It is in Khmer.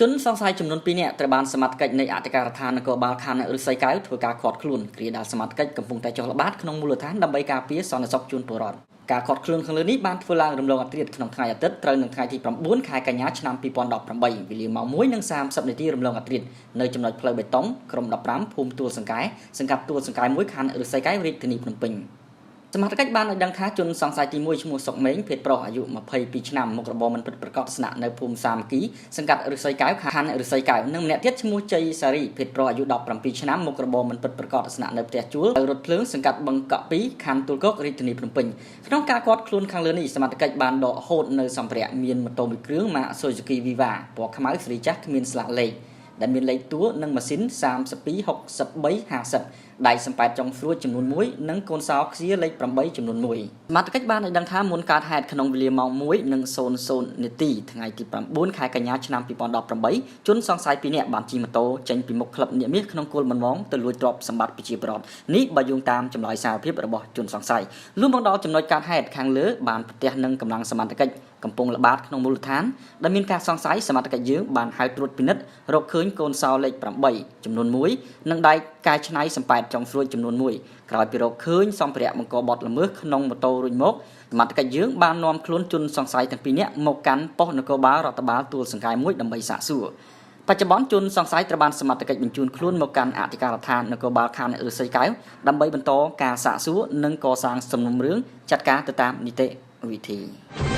ជនសង្ស័យចំនួន2នាក់ត្រូវបានសមត្ថកិច្ចនៃអធិការដ្ឋាននគរបាលខណ្ឌឫស្សីកែវធ្វើការឃាត់ខ្លួនគ្រាដែលសមត្ថកិច្ចកំពុងតែចុះល្បាតក្នុងមូលដ្ឋានដើម្បីការពារសន្តិសុខជូនពលរដ្ឋការឃាត់ខ្លួនខាងលើនេះបានធ្វើឡើងរំលងអត្រាក្នុងថ្ងៃអាទិត្យត្រូវនឹងថ្ងៃទី9ខែកញ្ញាឆ្នាំ2018វេលាម៉ោង 1:30 នាទីរំលងអត្រានៅចំណុចផ្លូវបេតុងក្រុម15ភូមិទួលសង្កែសង្កាត់ទួលសង្កែ1ខណ្ឌឫស្សីកែវរាជធានីភ្នំពេញសមត្ថកិច្ចបានឲ្យដឹងថាជនសង្ស័យទី1ឈ្មោះសុកមេងភេទប្រុសអាយុ22ឆ្នាំមុខរបរមិនពិតប្រាកដស្នាក់នៅភូមិសាមគ្គីសង្កាត់ឫស្សីកែវខណ្ឌឫស្សីកែវនិងម្នាក់ទៀតឈ្មោះជ័យសារីភេទប្រុសអាយុ17ឆ្នាំមុខរបរមិនពិតប្រាកដស្នាក់នៅផ្ទះជួលរថភ្លើងសង្កាត់បឹងកក់2ខណ្ឌទួលគោករាជធានីភ្នំពេញក្នុងការឃាត់ខ្លួនខាងលើនេះសមត្ថកិច្ចបានដកហូតនៅសម្ភារៈមានម៉ូតូមួយគ្រឿងម៉ាក Suzuki Viva ពណ៌ខ្មៅស្រីចាស់គ្មានស្លាកលេខដែលមានលេខតួនិងម៉ាស៊ីន326350ដៃសំប៉ែតចុងស្រួចចំនួន1និងកូនសោខ្សៀលេខ8ចំនួន1សមត្ថកិច្ចបានឲ្យដឹងថាមុនកើតហេតុក្នុងវេលាម៉ោង 1:00 នាទីថ្ងៃទី9ខែកញ្ញាឆ្នាំ2018ជនសង្ស័យ2នាក់បានជិះម៉ូតូចេញពីមុខក្លឹបញាក់មាសក្នុងគោលបំណងទៅលួចទ្រព្យសម្បត្តិប្រជាពលរដ្ឋនេះបើយោងតាមចម្លើយសារភាពរបស់ជនសង្ស័យលុះមកដល់ចំណុចកើតហេតុខាងលើបានប្រទះនឹងកម្លាំងសមត្ថកិច្ចកំពុងល្បាតក្នុងមូលដ្ឋានដែលមានការសង្ស័យសមត្ថកិច្ចយើងបានហៅត្រួតពិនិត្យរកឃើញកូនសោលេខ8ចំនួន1និងដៃកាយឆ្នៃសំប៉ែតចុងស្រួចចំនួន1ក្រោយពីរកឃើញសម្ភារៈបង្កបទល្មើសក្នុងម៉ូតូរួចមកសមត្ថកិច្ចយើងបាននាំខ្លួនជនសង្ស័យទាំងពីរនាក់មកកាន់ប៉ុស្តិ៍នគរបាលរដ្ឋបាលទួលសង្កែ1ដើម្បីសាកសួរបច្ចុប្បន្នជនសង្ស័យត្រូវបានសមត្ថកិច្ចបញ្ជូនខ្លួនមកកាន់អធិការដ្ឋាននគរបាលខណ្ឌឫស្សីកែវដើម្បីបន្តការសាកសួរនិងកសាងសំណុំរឿងចាត់ការទៅតាមនីតិវិធី